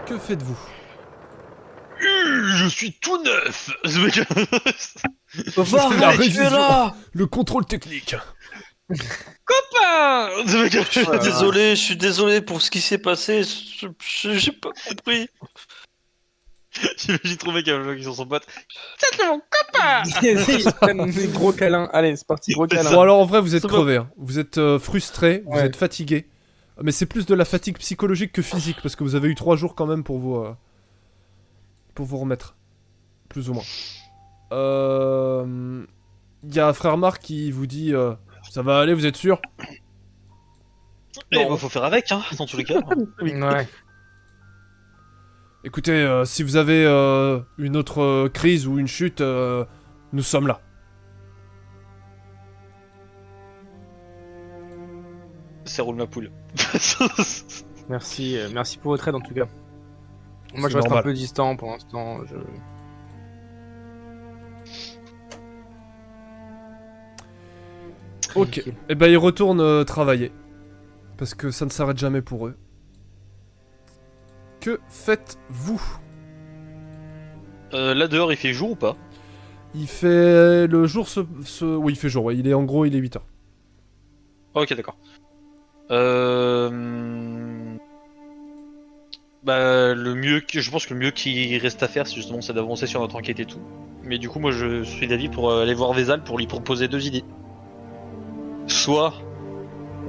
Que faites-vous? Je suis tout neuf. Ce mec- La Varane, tu es révision. là. Le contrôle technique. Copain. Ce mec- Je suis désolé pour ce qui s'est passé. J'ai pas compris. J'imagine trop mec qui sont son pote. C'est mon copain. Ils se prennent des gros câlins. Allez, c'est parti, gros câlins. Bon alors en vrai vous êtes C'est crevé, hein. Vous êtes frustré, vous Ouais. êtes fatigué. Mais c'est plus de la fatigue psychologique que physique parce que vous avez eu 3 jours quand même pour vous remettre. Plus ou moins. Y a Frère Marc qui vous dit ça va aller, vous êtes sûr? Mais faut faire avec, hein, dans tous les cas. Ouais. Écoutez, si vous avez une autre crise ou une chute, nous sommes là. Ça roule ma poule. Merci, merci pour votre aide en tout cas. Moi, C'est je reste normal. un peu distant pour l'instant. Ok. Tranquille. Et ben ils retournent travailler. Parce que ça ne s'arrête jamais pour eux. Que faites-vous? Là dehors, il fait jour ou pas? Il fait... Le jour Oui, il fait jour, ouais. Il est en gros, il est 8h. Ok, d'accord. Bah, je pense que le mieux qu'il reste à faire, c'est justement ça d'avancer sur notre enquête et tout. Mais du coup, moi, je suis d'avis pour aller voir Vézal pour lui proposer 2 idées. Soit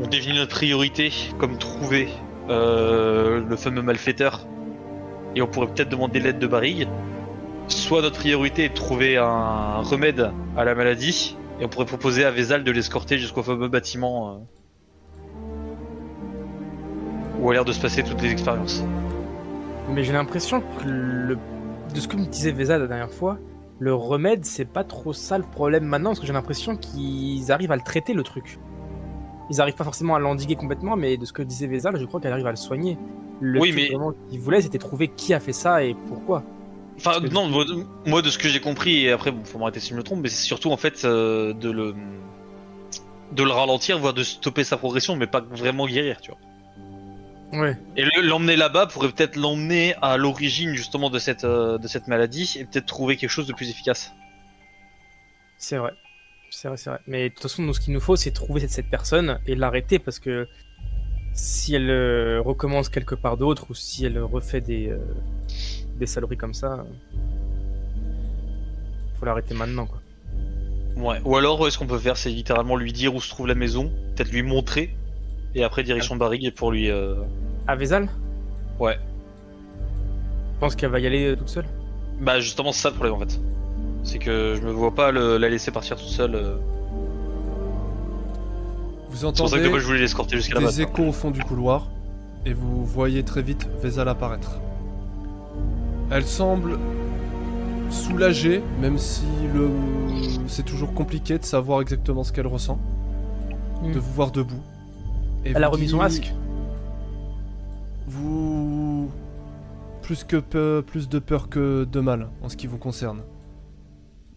on définit notre priorité comme trouver le fameux malfaiteur et on pourrait peut-être demander l'aide de Barrigue. Soit notre priorité est de trouver un remède à la maladie et on pourrait proposer à Vézal de l'escorter jusqu'au fameux bâtiment où a l'air de se passer toutes les expériences. Mais j'ai l'impression que de ce que me disait Vesa la dernière fois, le remède, c'est pas trop ça le problème maintenant, parce que j'ai l'impression qu'ils arrivent à le traiter, le truc. Ils arrivent pas forcément à l'endiguer complètement, mais de ce que disait Vesa, je crois qu'elle arrive à le soigner. Le Oui, truc mais- vraiment qu'ils voulaient, c'était trouver qui a fait ça et pourquoi. Enfin, Parce que- non, moi de ce que j'ai compris, et après, bon, faut m'arrêter si je me trompe, mais c'est surtout en fait de le ralentir, voire de stopper sa progression, mais pas vraiment guérir, tu vois. Ouais. Et l'emmener là-bas pourrait peut-être l'emmener à l'origine justement de cette maladie et peut-être trouver quelque chose de plus efficace. C'est vrai. C'est vrai, c'est vrai. Mais de toute façon, nous, ce qu'il nous faut, c'est trouver cette personne et l'arrêter, parce que si elle recommence quelque part d'autre, ou si elle refait des saloperies comme ça, faut l'arrêter maintenant, quoi. Ouais. Ou alors, ce qu'on peut faire, c'est littéralement lui dire où se trouve la maison, peut-être lui montrer, et après direction Barrigue pour lui. À Vézal, Ouais. je pense qu'elle va y aller toute seule. Bah justement, c'est ça le problème en fait. C'est que je me vois pas la laisser partir toute seule. Vous C'est pour ça entendez que moi je voulais l'escorter jusqu'à là-bas. des échos au fond du couloir. Et vous voyez très vite Vézal apparaître. Elle semble soulagée, même si c'est toujours compliqué de savoir exactement ce qu'elle ressent. De vous voir debout. Et Elle a vous remis son dit- masque. Vous... Plus de peur que de mal, en ce qui vous concerne.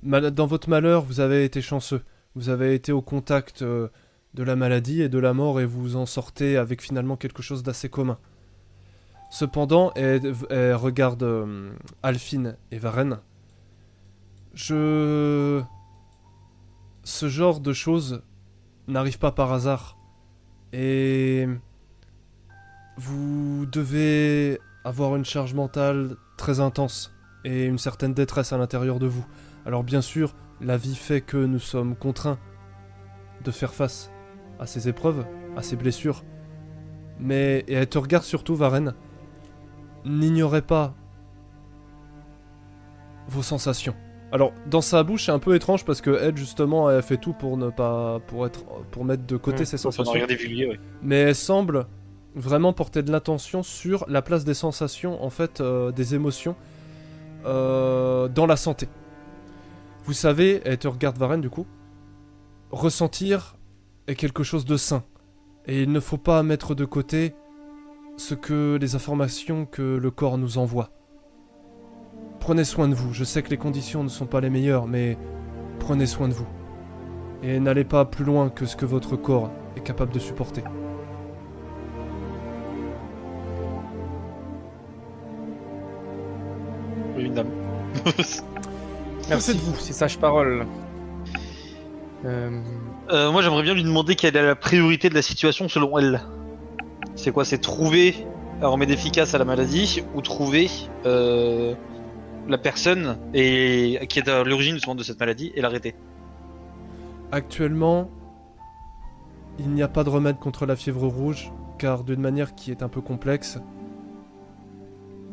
Dans votre malheur, vous avez été chanceux. Vous avez été au contact de la maladie et de la mort et vous en sortez avec finalement quelque chose d'assez commun. Cependant, elle regarde Alphine et Varenne. Ce genre de choses n'arrive pas par hasard. Et... Vous devez avoir une charge mentale très intense et une certaine détresse à l'intérieur de vous. Alors bien sûr, la vie fait que nous sommes contraints de faire face à ces épreuves, à ces blessures. Mais, et elle te regarde surtout, Varenne, n'ignorez pas vos sensations. Alors, dans sa bouche, c'est un peu étrange parce que elle, justement, elle fait tout pour ne pas... pour mettre de côté ses Ça sensations. n'a rien divulgué, ouais. Mais elle semble vraiment porter de l'attention sur la place des sensations, en fait, des émotions dans la santé. Vous savez, elle te regarde Varenne du coup, ressentir est quelque chose de sain. Et il ne faut pas mettre de côté les informations que le corps nous envoie. Prenez soin de vous, je sais que les conditions ne sont pas les meilleures, mais prenez soin de vous. Et n'allez pas plus loin que ce que votre corps est capable de supporter. Merci de vous, c'est sage parole. Moi j'aimerais bien lui demander quelle est la priorité de la situation selon elle. C'est quoi? C'est trouver un remède efficace à la maladie ou trouver la personne qui est à l'origine justement de cette maladie et l'arrêter? Actuellement, il n'y a pas de remède contre la fièvre rouge, car d'une manière qui est un peu complexe,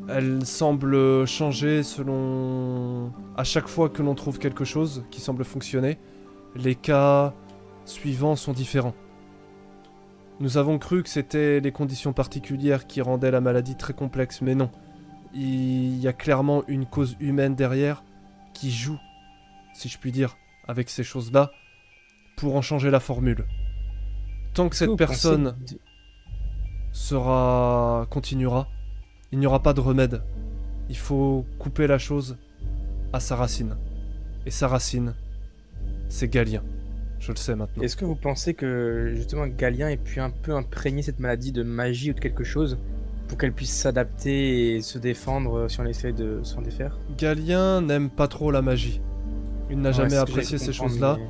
elle semble changer selon... À chaque fois que l'on trouve quelque chose qui semble fonctionner, les cas suivants sont différents. Nous avons cru que c'était les conditions particulières qui rendaient la maladie très complexe, mais non. Il y a clairement une cause humaine derrière qui joue, si je puis dire, avec ces choses-là, pour en changer la formule. Tant que cette personne continuera, il n'y aura pas de remède. Il faut couper la chose à sa racine. Et sa racine, c'est Galien. Je le sais maintenant. Est-ce que vous pensez que justement Galien ait pu un peu imprégner cette maladie de magie ou de quelque chose pour qu'elle puisse s'adapter et se défendre si on essaie de s'en défaire? Galien n'aime pas trop la magie. Il n'a jamais apprécié ces choses-là. Mais...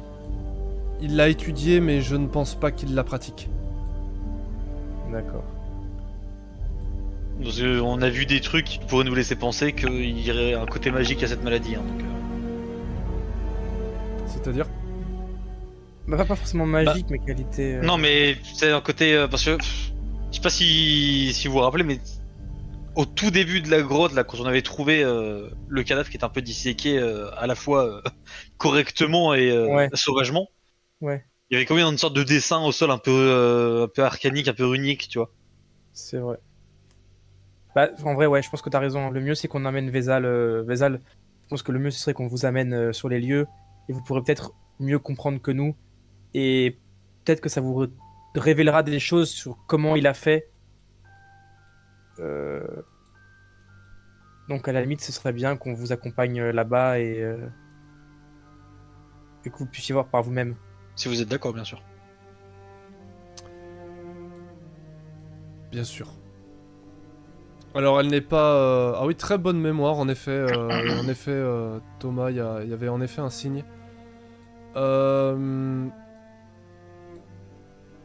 Il l'a étudié, mais je ne pense pas qu'il la pratique. D'accord. Parce qu'on a vu des trucs qui pourraient nous laisser penser qu'il y aurait un côté magique à cette maladie. Hein, donc, C'est-à-dire ? Bah, pas forcément magique, mais qualité... Non mais c'est un côté... parce que... je sais pas si vous vous rappelez, mais au tout début de la grotte, là, quand on avait trouvé le cadavre qui était un peu disséqué à la fois correctement et sauvagement, Ouais. il y avait quand même une sorte de dessin au sol un peu arcanique, un peu runique, tu vois. C'est vrai. Bah, en vrai, ouais, je pense que t'as raison. Le mieux, c'est qu'on amène Vézal. Vézal, je pense que le mieux, ce serait qu'on vous amène sur les lieux et vous pourrez peut-être mieux comprendre que nous. Et peut-être que ça vous révélera des choses sur comment il a fait. Donc, à la limite, ce serait bien qu'on vous accompagne là-bas et que vous puissiez voir par vous-même. Si vous êtes d'accord, bien sûr. Bien sûr. Alors elle n'est pas... Ah oui, très bonne mémoire, en effet. Thomas, il y avait en effet un signe.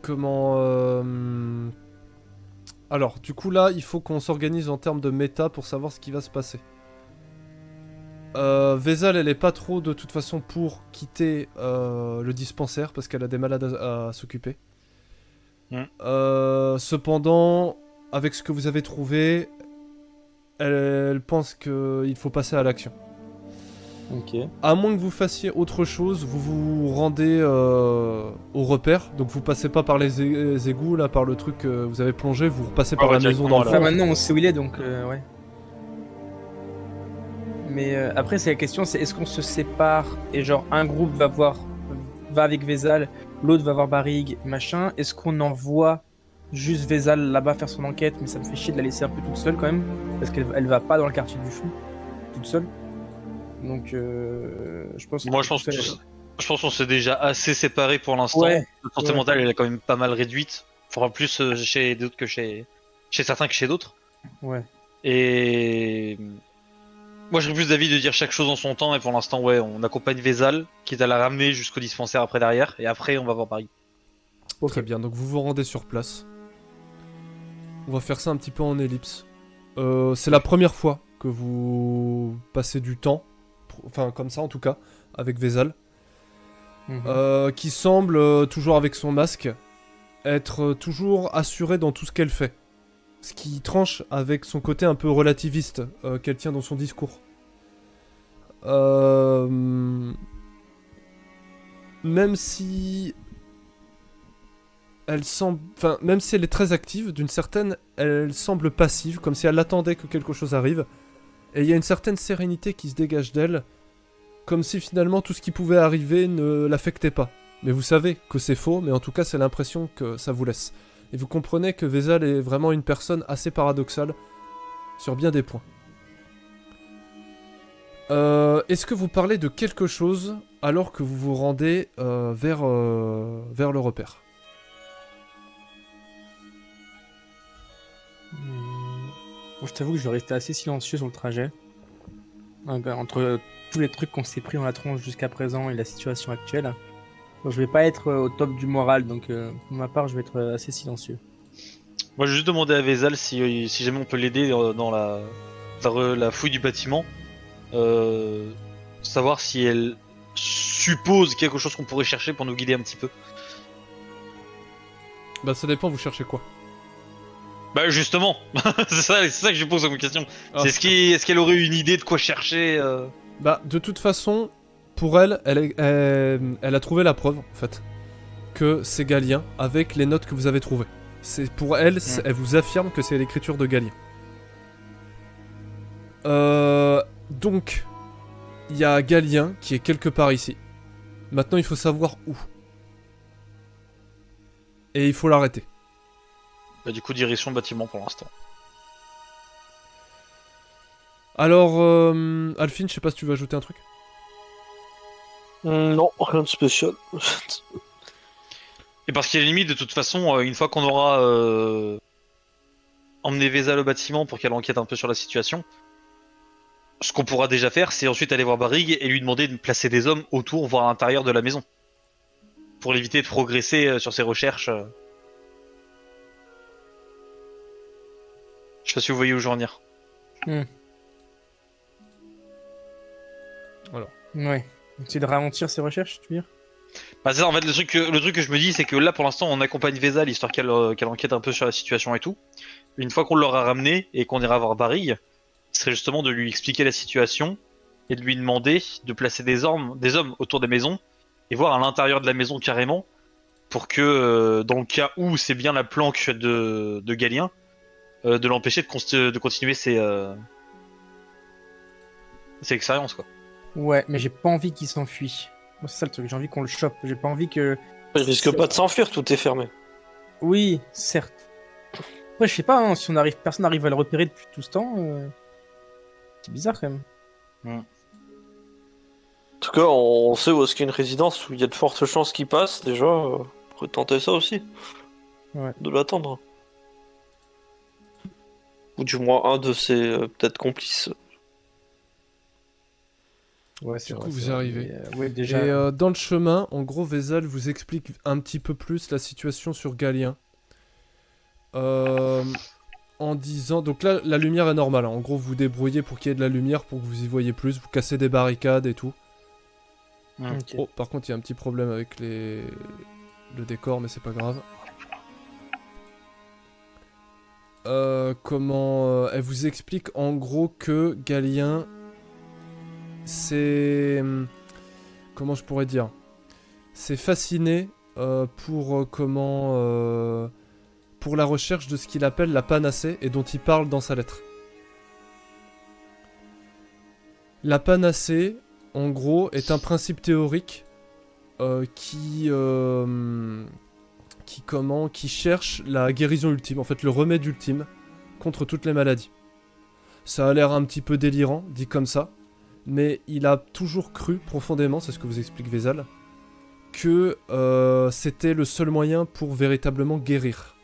Comment... Alors, du coup là, il faut qu'on s'organise en termes de méta pour savoir ce qui va se passer. Vézal, elle est pas trop de toute façon pour quitter le dispensaire parce qu'elle a des malades à s'occuper. Cependant, avec ce que vous avez trouvé, elle pense qu'il faut passer à l'action. Ok. À moins que vous fassiez autre chose, vous vous rendez au repère. Donc vous passez pas par les égouts, là, par le truc que vous avez plongé, vous repassez par la maison dans le Là, fond. maintenant, on sait où il est, donc ouais. Mais après, c'est la question, c'est est-ce qu'on se sépare et genre un groupe va avec Vézal, l'autre va voir Barrig, machin. Est-ce qu'on envoie juste Vézal là-bas faire son enquête, mais ça me fait chier de la laisser un peu toute seule quand même, parce qu'elle va pas dans le quartier du fou, toute seule. Donc je pense. Moi, je pense qu'on s'est déjà assez séparés pour l'instant. Ouais. Notre santé mentale, elle est quand même pas mal réduite. Enfin, plus chez d'autres que chez certains que chez d'autres. Ouais. Et moi, je serais plus d'avis de dire chaque chose en son temps. Et pour l'instant, ouais, on accompagne Vézal, qui est à la ramener jusqu'au dispensaire après derrière. Et après, on va voir Paris. Okay. Très bien, donc vous vous rendez sur place. On va faire ça un petit peu en ellipse. C'est la première fois que vous passez du temps, enfin comme ça en tout cas, avec Vézal. Qui semble, toujours avec son masque, être toujours assurée dans tout ce qu'elle fait. Ce qui tranche avec son côté un peu relativiste qu'elle tient dans son discours. Même si elle semble, enfin même si elle est très active, d'une certaine, elle semble passive, comme si elle attendait que quelque chose arrive. Et il y a une certaine sérénité qui se dégage d'elle, comme si finalement tout ce qui pouvait arriver ne l'affectait pas. Mais vous savez que c'est faux, mais en tout cas c'est l'impression que ça vous laisse. Et vous comprenez que Vézal est vraiment une personne assez paradoxale sur bien des points. Est-ce que vous parlez de quelque chose alors que vous vous rendez vers le repère ? Moi, je t'avoue que je vais rester assez silencieux sur le trajet. Entre tous les trucs qu'on s'est pris dans la tronche jusqu'à présent et la situation actuelle. Donc, je vais pas être au top du moral, donc pour ma part, je vais être assez silencieux. Moi, j'ai juste demandé à Vézal si jamais on peut l'aider dans la fouille du bâtiment. Savoir si elle suppose quelque chose qu'on pourrait chercher pour nous guider un petit peu. Bah ça dépend, vous cherchez quoi? Bah justement, c'est ça que je pose comme question. Ah, Est-ce qu'elle aurait une idée de quoi chercher Bah de toute façon, pour elle, elle a trouvé la preuve, en fait, que c'est Galien, avec les notes que vous avez trouvées. Pour elle, elle vous affirme que c'est l'écriture de Galien. Donc, il y a Galien qui est quelque part ici. Maintenant, il faut savoir où. Et il faut l'arrêter. Bah du coup, direction bâtiment pour l'instant. Alors, Alphine, je sais pas si tu veux ajouter un truc. Non, rien de spécial. Et parce qu'il y a limite, de toute façon, une fois qu'on aura emmené Vézal au bâtiment pour qu'elle enquête un peu sur la situation, ce qu'on pourra déjà faire, c'est ensuite aller voir Barrig et lui demander de placer des hommes autour, voire à l'intérieur de la maison. Pour éviter de progresser sur ses recherches. Je sais pas si vous voyez où je veux en venir. Ouais. Essayer de ralentir ses recherches, tu veux dire? Bah c'est ça, en fait, le truc que je me dis, c'est que là, pour l'instant, on accompagne Vézal, histoire qu'elle enquête un peu sur la situation et tout. Une fois qu'on l'aura ramené et qu'on ira voir Barrig, ce serait justement de lui expliquer la situation et de lui demander de placer des hommes autour des maisons et voir à l'intérieur de la maison carrément, pour que, dans le cas où c'est bien la planque de Galien, de l'empêcher de continuer ses expériences, quoi. Ouais, mais j'ai pas envie qu'il s'enfuit. Moi, c'est ça le truc, j'ai envie qu'on le chope. J'ai pas envie que... Il risque pas de s'enfuir, tout est fermé. Oui, certes. Après, je sais pas, hein, si personne n'arrive à le repérer depuis tout ce temps... C'est bizarre, quand même. En tout cas, on sait où est-ce qu'il y a une résidence où il y a de fortes chances qu'il passe, déjà. On pourrait tenter ça aussi. Ouais. De l'attendre. Ou du moins un de ses peut-être complices. Ouais, Du coup, vous arrivez. Ouais, déjà... Et dans le chemin, en gros, Vézal vous explique un petit peu plus la situation sur Galien. En disant... Donc là, la lumière est normale. Hein. En gros, vous vous débrouillez pour qu'il y ait de la lumière, pour que vous y voyez plus. Vous cassez des barricades et tout. Ok. Oh, par contre, il y a un petit problème avec le décor, mais c'est pas grave. Elle vous explique en gros que Galien... C'est... Comment je pourrais dire? C'est fasciné pour pour la recherche de ce qu'il appelle la panacée et dont il parle dans sa lettre. La panacée, en gros, est un principe théorique qui cherche la guérison ultime, en fait le remède ultime contre toutes les maladies. Ça a l'air un petit peu délirant, dit comme ça, mais il a toujours cru profondément, c'est ce que vous explique Vézal, que c'était le seul moyen pour véritablement guérir.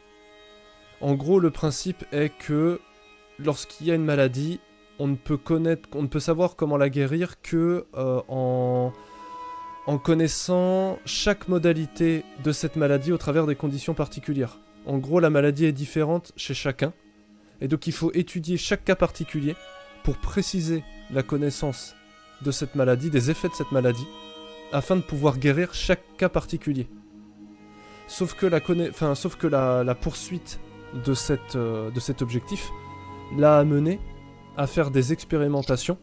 En gros, le principe est que lorsqu'il y a une maladie, on ne peut savoir comment la guérir que en connaissant chaque modalité de cette maladie au travers des conditions particulières. En gros, la maladie est différente chez chacun, et donc il faut étudier chaque cas particulier pour préciser la connaissance de cette maladie, des effets de cette maladie, afin de pouvoir guérir chaque cas particulier. Sauf que la poursuite de cet objectif l'a amené à faire des expérimentations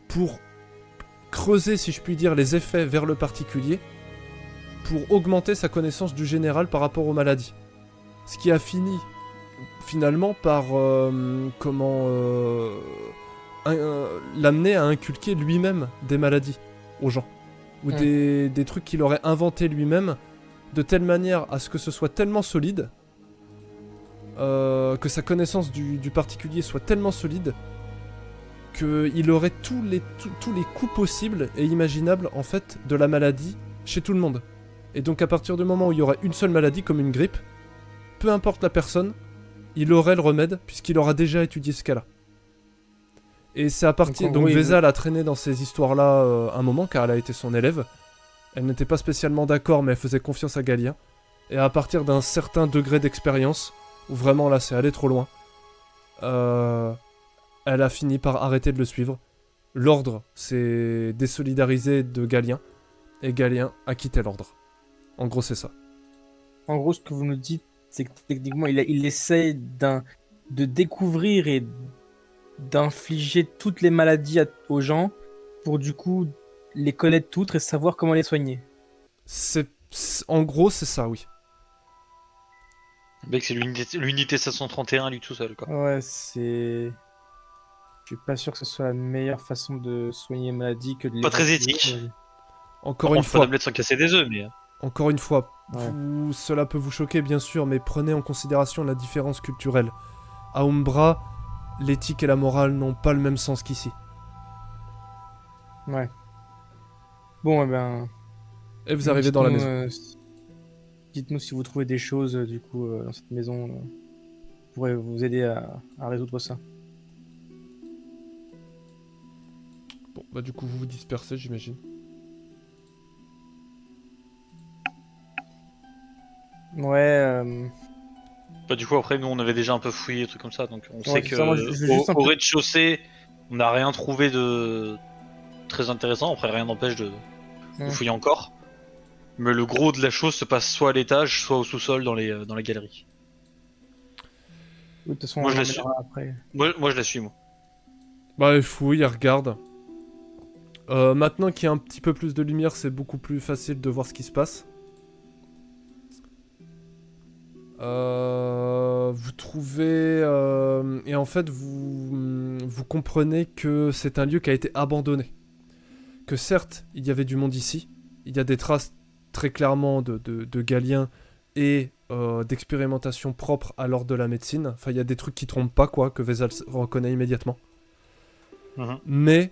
pour creuser, si je puis dire, les effets vers le particulier, pour augmenter sa connaissance du général par rapport aux maladies. Ce qui a fini finalement par l'amener à inculquer lui-même des maladies aux gens, ou des trucs qu'il aurait inventé lui-même, de telle manière à ce que ce soit tellement solide, que sa connaissance du particulier soit tellement solide, qu'il aurait tous les coups possibles et imaginables en fait de la maladie chez tout le monde. Et donc à partir du moment où il y aurait une seule maladie comme une grippe, peu importe la personne, il aurait le remède puisqu'il aura déjà étudié ce cas-là. Et c'est à partir... en Donc gros, Vézal a traîné dans ces histoires-là un moment, car elle a été son élève. Elle n'était pas spécialement d'accord, mais elle faisait confiance à Galien. Et à partir d'un certain degré d'expérience, où vraiment là c'est allé trop loin, elle a fini par arrêter de le suivre. L'ordre s'est désolidarisé de Galien, et Galien a quitté l'ordre. En gros, c'est ça. En gros, ce que vous nous dites, c'est que techniquement, il essaye de découvrir et d'infliger toutes les maladies aux gens pour du coup les connaître toutes et savoir comment les soigner. En gros, c'est ça, oui. Le mec, c'est l'unité 531 lui tout seul, quoi. Ouais, c'est... Je suis pas sûr que ce soit la meilleure façon de soigner une maladie que de les... Pas très éthique. Encore Par une contre, pas fois, d'omelette sans casser des œufs, mais... encore une fois, Ouais. cela peut vous choquer bien sûr, mais prenez en considération la différence culturelle. À Umbra, l'éthique et la morale n'ont pas le même sens qu'ici. Ouais. Bon, eh ben... Et vous arrivez dans la dites-nous, maison. Dites-nous si vous trouvez des choses, du coup, dans cette maison, qui pourraient vous aider à résoudre ça. Bon, bah du coup, vous vous dispersez, j'imagine. Ouais, Bah, du coup, après, nous, on avait déjà un peu fouillé, des trucs comme ça, donc on sait c'est que ça, moi, je veux juste un au peu- rez-de-chaussée, on n'a rien trouvé de très intéressant. Après, rien n'empêche de fouiller encore. Mais le gros de la chose se passe soit à l'étage, soit au sous-sol dans les galeries. Oui, de toute façon, Moi, on je la l'emmènera après. Moi, je la suis, moi. Bah, il fouille, il regarde. Maintenant qu'il y a un petit peu plus de lumière, c'est beaucoup plus facile de voir ce qui se passe. Vous trouvez... et en fait, vous comprenez que c'est un lieu qui a été abandonné. Que certes, il y avait du monde ici. Il y a des traces très clairement de Galien et d'expérimentation propre à l'ordre de la médecine. Enfin, il y a des trucs qui trompent pas, quoi, que Vézal reconnaît immédiatement. Mhm. Mais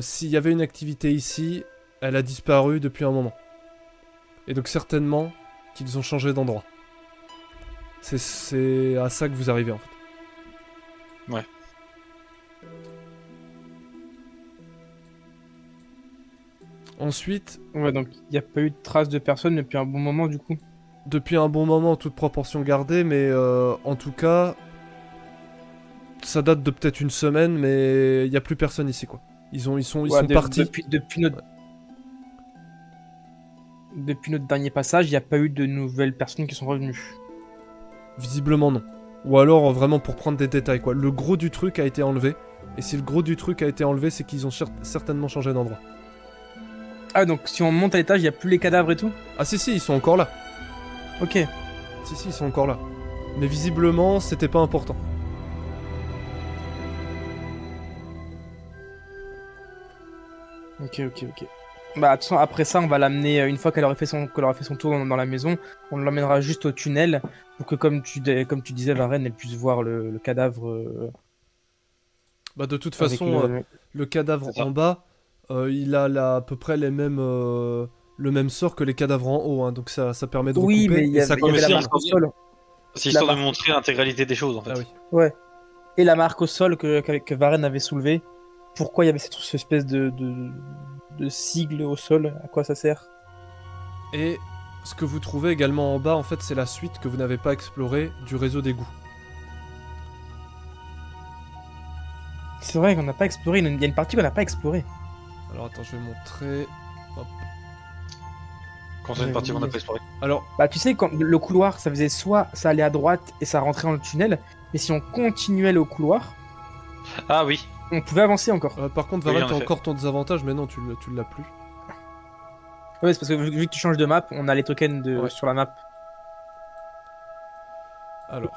s'il y avait une activité ici, elle a disparu depuis un moment. Et donc certainement qu'ils ont changé d'endroit. C'est à ça que vous arrivez en fait. Ouais. Ensuite, Ouais, donc il n'y a pas eu de traces de personnes depuis un bon moment, du coup. depuis un bon moment, toute proportion gardée, mais en tout cas, ça date de peut-être une semaine, mais il n'y a plus personne ici quoi. Ils sont Ouais, partis. Depuis notre dernier passage, il n'y a pas eu de nouvelles personnes qui sont revenues. Visiblement non. Ou alors vraiment pour prendre des détails quoi. Le gros du truc a été enlevé. Et si le gros du truc a été enlevé, c'est qu'ils ont certainement changé d'endroit. Ah, donc si on monte à l'étage, il n'y a plus les cadavres et tout? Ah si, ils sont encore là. Ok. Si, ils sont encore là. Mais visiblement, c'était pas important. Ok. Bah, de toute façon, après ça, on va l'amener, une fois qu'elle aura fait son tour dans la maison, on l'emmènera juste au tunnel pour que, comme tu disais, Varenne, elle puisse voir le cadavre. Bah de toute Avec façon, le cadavre C'est ça. en bas, il a à peu près les mêmes, le même sort que les cadavres en haut. Hein, donc ça permet de Oui, recouper. mais il y et ça avait, il y avait mais la si, marque au sol. C'est histoire La de montrer l'intégralité des choses, en fait. Ah oui. Ouais. Et la marque au sol que Varenne avait soulevée. Pourquoi il y avait cette espèce de sigle au sol? À quoi ça sert? Et ce que vous trouvez également en bas, en fait, c'est la suite que vous n'avez pas explorée du réseau d'égouts. C'est vrai qu'on n'a pas exploré. Il y a une partie qu'on n'a pas explorée. Alors attends, je vais montrer. Hop. Quand c'est une partie qu'on n'a pas explorée. Alors, Bah, tu sais, quand le couloir, ça faisait soit ça allait à droite et ça rentrait dans le tunnel, mais si on continuait le couloir, Ah oui. on pouvait avancer encore. par contre, Oui, Varel, en t'as effet. encore ton désavantage, mais non, tu l'as plus. Ouais, c'est parce que vu que tu changes de map, on a les tokens Ouais. sur la map. Alors,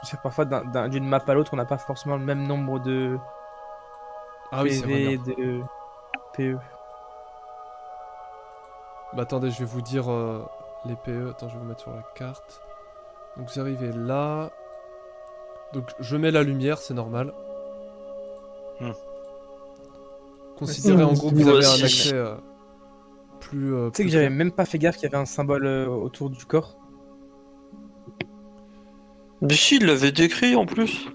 C'est parfois d'une map à l'autre, on n'a pas forcément le même nombre de ah oui, c'est vrai. PV, merde. de PE. Bah attendez, je vais vous dire les PE. Attends, je vais vous mettre sur la carte. Donc vous arrivez là. Donc je mets la lumière, c'est normal. Considérez en gros que vous avez un accès plus... Tu sais plus que j'avais clair. même pas fait gaffe qu'il y avait un symbole autour du corps. Mais si, il l'avait décrit en plus.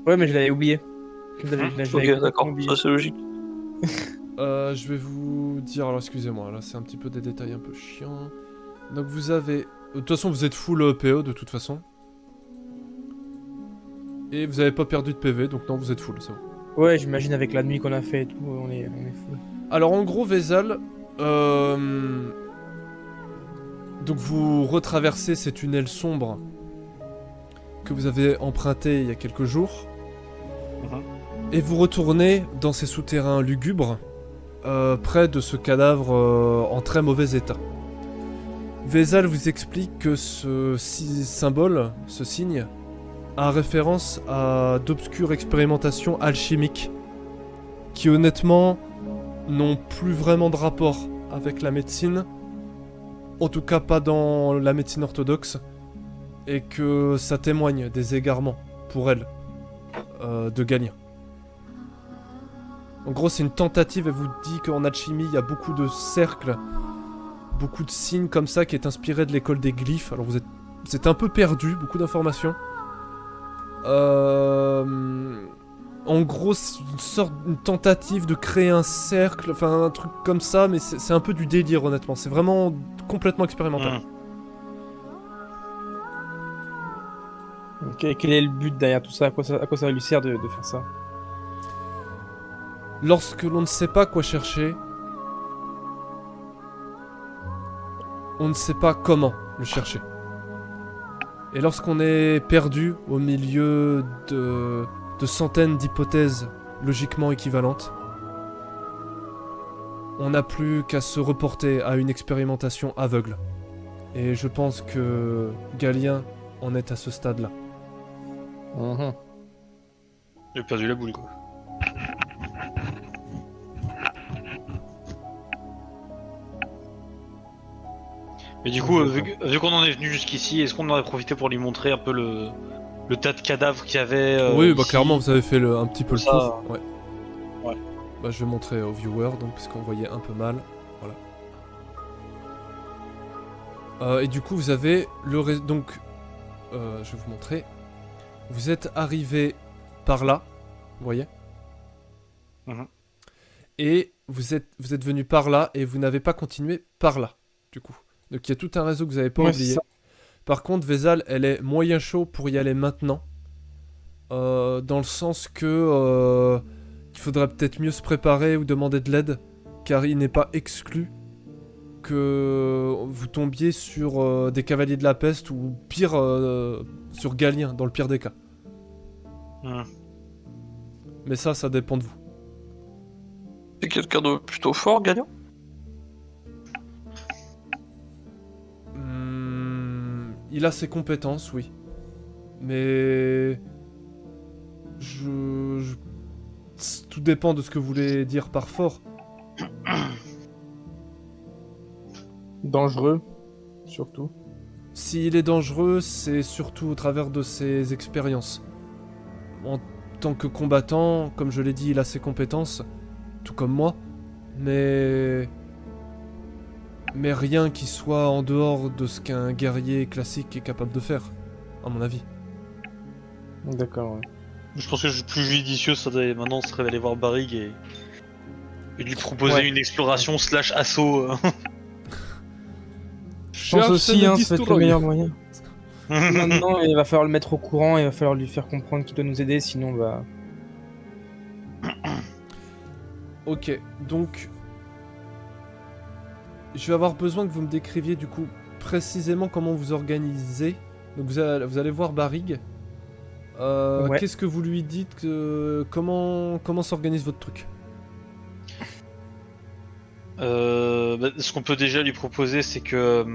Ouais, mais je l'avais oublié. Ok, d'accord, ça c'est logique. Je vais vous dire, alors excusez-moi, là c'est un petit peu des détails un peu chiants. Donc vous avez... De toute façon vous êtes full PO de toute façon. Et vous avez pas perdu de PV, donc non vous êtes full, c'est bon. Ouais, j'imagine avec la nuit qu'on a fait et tout, on est fou. Alors en gros Vézal, donc vous retraversez ces tunnels sombres que vous avez empruntés il y a quelques jours. Et vous retournez dans ces souterrains lugubres, près de ce cadavre en très mauvais état. Vézal vous explique que ce symbole, ce signe, a référence à d'obscures expérimentations alchimiques qui honnêtement n'ont plus vraiment de rapport avec la médecine, en tout cas pas dans la médecine orthodoxe, et que ça témoigne des égarements, pour elle, de Galien. En gros, c'est une tentative, elle vous dit qu'en alchimie, il y a beaucoup de cercles, beaucoup de signes comme ça qui est inspiré de l'école des glyphes. Alors vous êtes un peu perdu, beaucoup d'informations. En gros, c'est une tentative de créer un cercle, enfin un truc comme ça, mais c'est un peu du délire honnêtement. C'est vraiment complètement expérimental. Ok, quel est le but derrière tout ça? À quoi ça lui sert de faire ça? Lorsque l'on ne sait pas quoi chercher, on ne sait pas comment le chercher. Et lorsqu'on est perdu au milieu de centaines d'hypothèses logiquement équivalentes, on n'a plus qu'à se reporter à une expérimentation aveugle. Et je pense que Galien en est à ce stade-là. J'ai perdu la boule, quoi. Mais du coup, vu qu'on en est venu jusqu'ici, est-ce qu'on aurait profité pour lui montrer un peu le tas de cadavres qu'il y avait oui, bah ici clairement, vous avez fait un petit peu le Ça, tour. Ouais. ouais. Bah, je vais montrer aux viewers, donc, parce qu'on voyait un peu mal. Voilà. Et du coup, vous avez le... Donc, je vais vous montrer. Vous êtes arrivé par là, vous voyez. Et vous êtes venu par là, et vous n'avez pas continué par là, du coup. Donc il y a tout un réseau que vous n'avez pas oublié. Par contre, Vézal, elle est moyen chaud pour y aller maintenant. Dans le sens que il faudrait peut-être mieux se préparer ou demander de l'aide, car il n'est pas exclu que vous tombiez sur des cavaliers de la peste ou pire sur Galien, dans le pire des cas. Mais ça dépend de vous. C'est quelqu'un de plutôt fort, Galien? Il a ses compétences, oui. Mais... Tout dépend de ce que vous voulez dire par fort. Dangereux, surtout. S'il est dangereux, c'est surtout au travers de ses expériences. En tant que combattant, comme je l'ai dit, il a ses compétences, tout comme moi, mais rien qui soit en dehors de ce qu'un guerrier classique est capable de faire, à mon avis. D'accord, ouais. Je pense que le plus judicieux, ça serait maintenant serait d'aller voir Barrig et lui proposer une exploration / assaut. Je pense aussi, ça va être le meilleur moyen. Maintenant, il va falloir le mettre au courant, il va falloir lui faire comprendre qu'il doit nous aider, sinon bah... Ok, donc... Je vais avoir besoin que vous me décriviez du coup précisément comment vous organisez. Donc vous allez voir Barrig. Ouais. Qu'est-ce que vous lui dites comment s'organise votre truc? Ce qu'on peut déjà lui proposer, c'est que...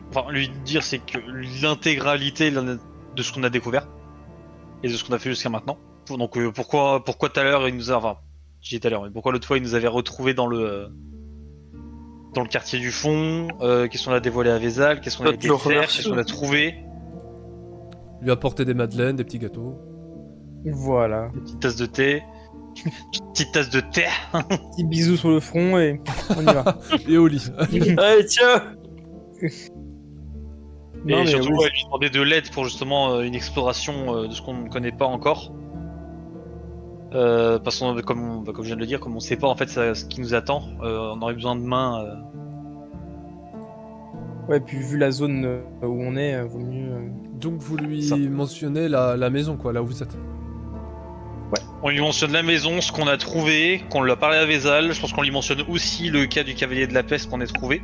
Enfin, lui dire, c'est que l'intégralité de ce qu'on a découvert et de ce qu'on a fait jusqu'à maintenant. Donc pourquoi tout à l'heure il nous a... Enfin, j'ai dit tout à l'heure, mais pourquoi l'autre fois il nous avait retrouvés dans le quartier du fond, qu'est-ce qu'on a dévoilé à Vézal, qu'est-ce qu'on a été faire, qu'est-ce qu'on a trouvé. Lui apporter des madeleines, des petits gâteaux. Voilà. Une petite tasse de thé. Petite tasse de thé. Petit bisou sur le front et on y va. Et au lit. Allez, tiens! Et surtout, lui demander de l'aide pour justement une exploration de ce qu'on ne connaît pas encore. Parce que comme je viens de le dire, comme on sait pas en fait ce qui nous attend, on aurait besoin de main. Ouais, puis vu la zone où on est, vaut mieux. Donc vous lui Ça. mentionnez la maison, quoi, là où vous êtes. On lui mentionne la maison, ce qu'on a trouvé, qu'on l'a parlé à Vézal. Je pense qu'on lui mentionne aussi le cas du cavalier de la peste qu'on a trouvé.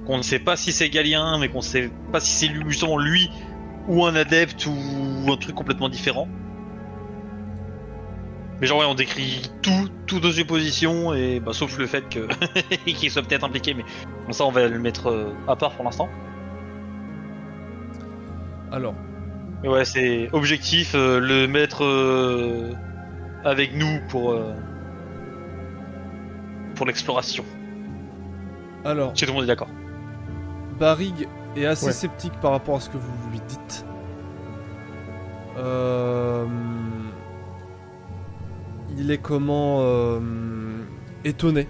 Qu'on ne sait pas si c'est Galien, mais qu'on sait pas si c'est justement lui ou un adepte ou un truc complètement différent. Mais genre ouais, on décrit toutes nos suppositions et bah, sauf le fait que qu'il soit peut-être impliqué, mais bon ça on va le mettre à part pour l'instant. Alors, Mais ouais, c'est objectif, le mettre avec nous pour l'exploration. alors, Si tout le monde est d'accord. Barrig est assez Ouais. sceptique par rapport à ce que vous lui dites. Il est étonné.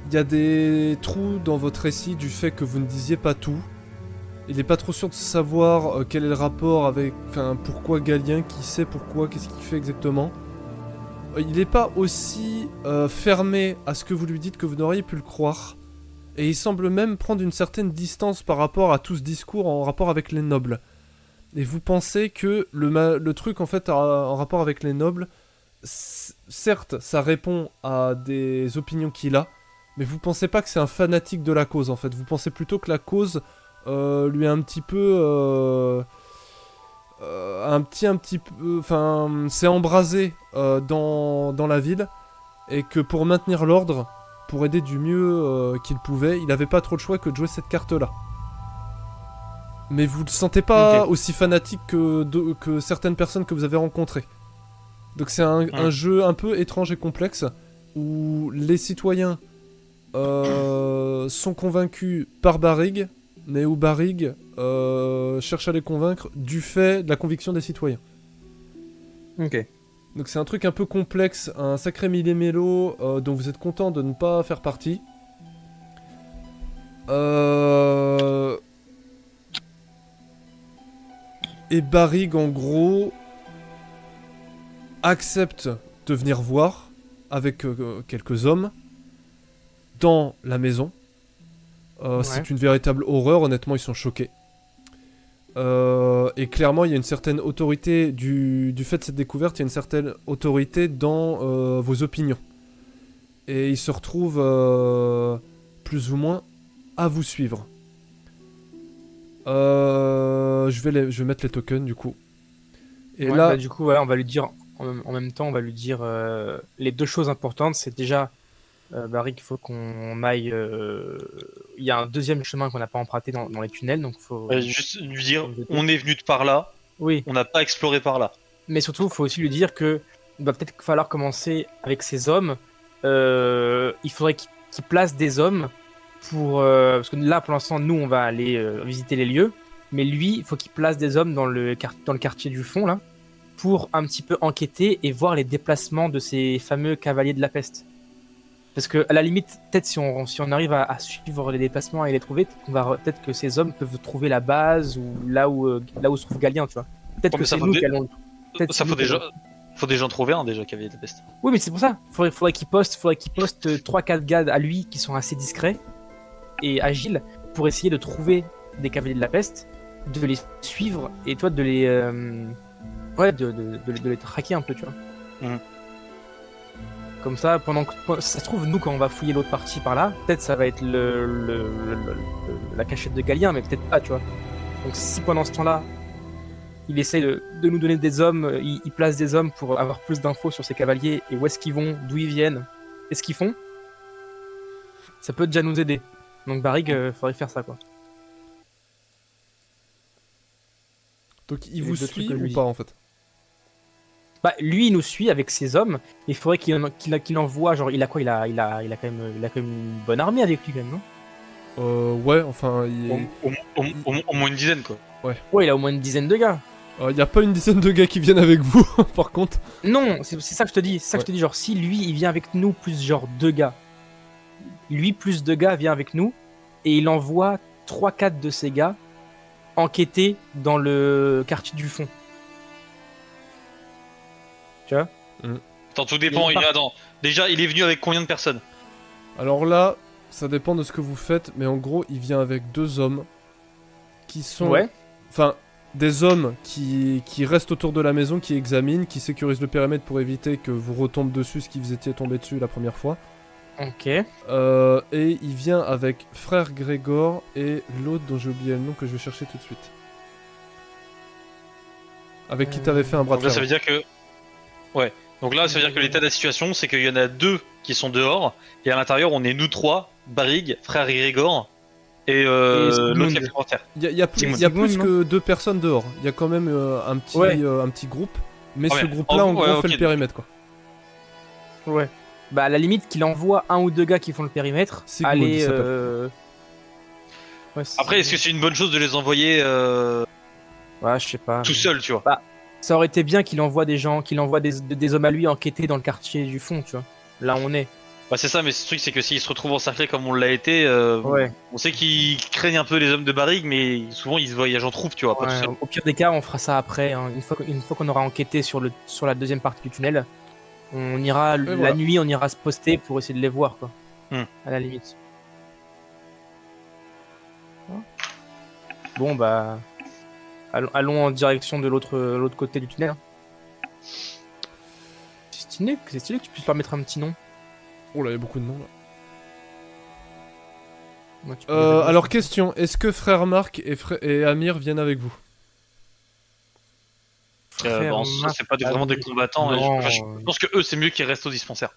Il y a des trous dans votre récit du fait que vous ne disiez pas tout. Il n'est pas trop sûr de savoir quel est le rapport avec... Enfin, pourquoi Galien, qui sait pourquoi, qu'est-ce qu'il fait exactement. Il n'est pas aussi fermé à ce que vous lui dites que vous n'auriez pu le croire. Et il semble même prendre une certaine distance par rapport à tout ce discours en rapport avec les nobles. Et vous pensez que le truc en fait en rapport avec les nobles, certes ça répond à des opinions qu'il a, mais vous pensez pas que c'est un fanatique de la cause en fait. Vous pensez plutôt que la cause lui a un petit peu... un petit peu... Enfin, s'est embrasé dans la ville, et que pour maintenir l'ordre, pour aider du mieux qu'il pouvait, il n'avait pas trop de choix que de jouer cette carte-là. Mais vous le sentez pas aussi fanatique que certaines personnes que vous avez rencontrées. Donc c'est un jeu un peu étrange et complexe, où les citoyens sont convaincus par Barrig, mais où Barrig cherche à les convaincre du fait de la conviction des citoyens. Ok. Donc c'est un truc un peu complexe, un sacré millimélo dont vous êtes content de ne pas faire partie. Et Barrig en gros accepte de venir voir avec quelques hommes dans la maison. Ouais. C'est une véritable horreur, honnêtement ils sont choqués. Et clairement il y a une certaine autorité du fait de cette découverte, il y a une certaine autorité dans vos opinions. Et ils se retrouvent plus ou moins à vous suivre. Je vais mettre les tokens du coup. Et Ouais, là, bah, du coup, voilà, on va lui dire, en même temps, on va lui dire les deux choses importantes. C'est déjà, Barry, qu'il faut qu'on aille. Il y a un deuxième chemin qu'on n'a pas emprunté dans les tunnels, donc faut. Juste lui dire, faut nous aider. on est venu de par là, Oui, on n'a pas exploré par là. mais surtout, il faut aussi lui dire que il va peut-être falloir commencer avec ces hommes. Il faudrait qu'il place des hommes pour. Parce que là, pour l'instant, nous, on va aller visiter les lieux. Mais lui, il faut qu'il place des hommes dans le quartier du fond, là, pour un petit peu enquêter et voir les déplacements de ces fameux cavaliers de la peste. Parce que à la limite, peut-être si on arrive à suivre les déplacements et les trouver, peut-être que ces hommes peuvent trouver la base ou là où se trouve Galien, tu vois. Peut-être Ouais, que mais ça c'est faut nous dé- qui allons. Peut-être Ça c'est faut nous qui allons- déjà en trouver un déjà cavalier de la peste. Oui, mais c'est pour ça. Faudrait qu'il poste 3-4 gars à lui qui sont assez discrets et agiles pour essayer de trouver des cavaliers de la peste, de les suivre et toi de les de les traquer un peu, tu vois. Mhm. Comme ça, ça se trouve, nous quand on va fouiller l'autre partie par là, peut-être ça va être la cachette de Galien, mais peut-être pas, tu vois. Donc si pendant ce temps-là, il essaie de nous donner des hommes, il place des hommes pour avoir plus d'infos sur ces cavaliers et où est-ce qu'ils vont, d'où ils viennent, et ce qu'ils font, ça peut déjà nous aider. Donc Barrig, faudrait faire ça, quoi. donc il les vous deux trucs suit que je ou lui pas en fait? Bah, lui, il nous suit avec ses hommes. Il faudrait qu'il envoie, genre, il a quand même une bonne armée avec lui, quand même, non? Ouais, enfin, Au moins une dizaine quoi. Ouais, il a au moins une dizaine de gars. il y a pas une dizaine de gars qui viennent avec vous, par contre. Non, c'est ça que je te dis. C'est ça que je te dis. Genre, si lui, il vient avec nous plus genre 2 gars. Lui plus 2 gars vient avec nous et il envoie 3-4 de ces gars enquêter dans le quartier du fond. Tu vois? Attends, tout dépend. Attends, déjà, il est venu avec combien de personnes? Alors là, ça dépend de ce que vous faites, mais en gros, il vient avec 2 hommes qui sont... Ouais. Enfin, des hommes qui restent autour de la maison, qui examinent, qui sécurisent le périmètre pour éviter que vous retombe dessus ce qui vous étiez tombé dessus la première fois. Ok. Et il vient avec frère Grégor et l'autre dont j'ai oublié le nom que je vais chercher tout de suite. Avec qui t'avais fait un bras Donc de là, ça fer. veut dire que. Ouais. Donc là, ça veut dire que l'état de la situation, c'est qu'il y en a 2 qui sont dehors, et à l'intérieur, on est nous 3, Barrig, frère Grégor, et l'autre qui a fait le bras de fer. Il y a plus, Sigmund. il y a plus Sigmund, que 2 personnes dehors. Il y a quand même un petit groupe. Mais Ah ce ouais. groupe-là, en Ouais, gros, ok. fait le périmètre, quoi. Ouais. Bah à la limite qu'il envoie 1 ou 2 gars qui font le périmètre. Sigmund, il Allez. s'appelle. Ouais, Après, est-ce que c'est une bonne chose de les envoyer Ouais, je sais pas. tout seuls, tu vois? Ça aurait été bien qu'il envoie des gens, qu'il envoie des hommes à lui enquêter dans le quartier du fond, tu vois. Là on est. Bah, c'est ça, mais ce truc, c'est que s'ils se retrouvent encerclés comme on l'a été, Ouais. on sait qu'ils craignent un peu les hommes de Barrig, mais souvent ils se voyagent en troupe, tu vois, pas tout Ouais, seul. au pire des cas, on fera ça après. Hein. Une fois qu'on aura enquêté sur la deuxième partie du tunnel, on ira la voilà. nuit, on ira se poster pour essayer de les voir, quoi. À la limite. Bon bah, allons en direction de l'autre côté du tunnel. Hein. C'est stylé que tu puisses leur mettre un petit nom. Oh là, il y a beaucoup de noms là. Ouais, tu peux les mettre. Alors, question, est-ce que frère Marc et Amir viennent avec vous? Frère Bon, ça, Marc, c'est pas vraiment des combattants, et non, je pense que eux, c'est mieux qu'ils restent au dispensaire.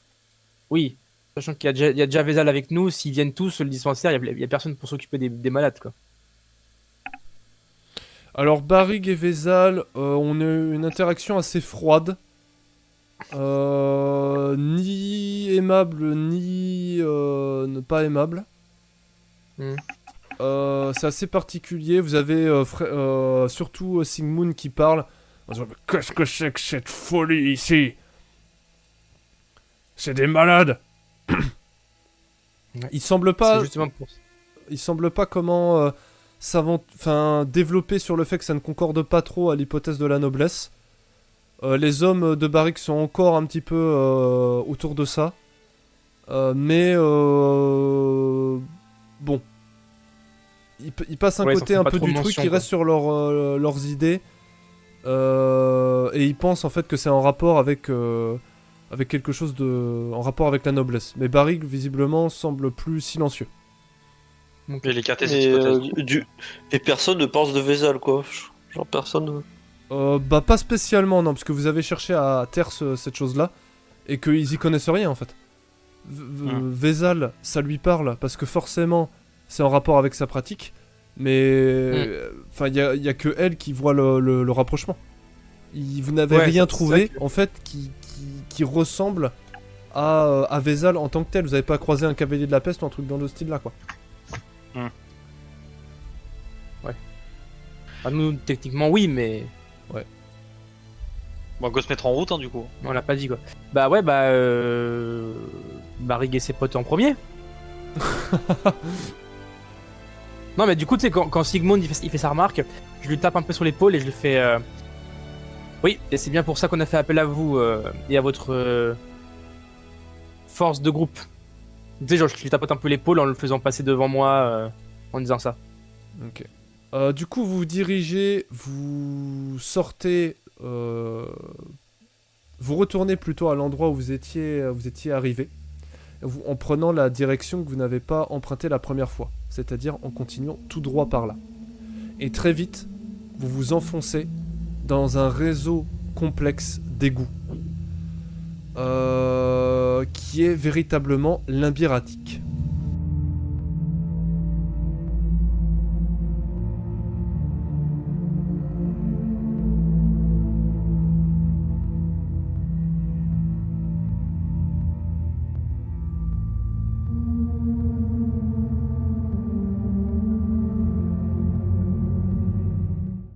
Oui, sachant qu'il y a déjà Vezal avec nous, s'ils viennent tous, le dispensaire, il y a personne pour s'occuper des malades, quoi. Alors, Barrig et Vezal, on a eu une interaction assez froide. Ni aimable, ni ne pas aimable. Hmm. C'est assez particulier. Vous avez surtout Sigmund qui parle. En disant, mais qu'est-ce que c'est que cette folie ici? C'est des malades. Il semble C'est pas. justement pour ça. Il semble pas comment développer sur le fait que ça ne concorde pas trop à l'hypothèse de la noblesse. Les hommes de Barrick sont encore un petit peu autour de ça. Mais bon. Ils passent un Ouais, côté ils en un font pas peu trop du truc, mention, ils quoi. restent sur leurs idées. Et ils pensent en fait que c'est en rapport avec quelque chose en rapport avec la noblesse. Mais Barrick visiblement semble plus silencieux. Donc, Et l'écarter cette Et, hypothèse. et personne ne pense de Vezal, quoi. Genre personne. Bah pas spécialement non, parce que vous avez cherché à taire cette chose-là, et qu'ils y connaissent rien en fait. Vezal, ça lui parle, parce que forcément, c'est en rapport avec sa pratique, mais enfin il y a que elle qui voit le rapprochement. Vous n'avez Ouais, rien c'est trouvé, ça que- en fait, qui ressemble à Vezal en tant que tel. Vous avez pas croisé un cavalier de la peste ou un truc dans le style là, quoi. Ah, nous, techniquement, oui, mais Bon, go se mettre en route, hein, du coup. on l'a pas dit, quoi. Bah ouais, Barrig et ses potes en premier. Non, mais du coup, tu sais, quand Sigmund il fait sa remarque, je lui tape un peu sur l'épaule et je lui fais oui, et c'est bien pour ça qu'on a fait appel à vous et à votre force de groupe. Tu sais, genre, je lui tapote un peu l'épaule en le faisant passer devant moi en disant ça. Ok. Du coup, vous vous dirigez, vous sortez, vous retournez plutôt à l'endroit où vous étiez arrivé, en prenant la direction que vous n'avez pas empruntée la première fois, c'est-à-dire en continuant tout droit par là. Et très vite, vous vous enfoncez dans un réseau complexe d'égouts, qui est véritablement labyrinthique.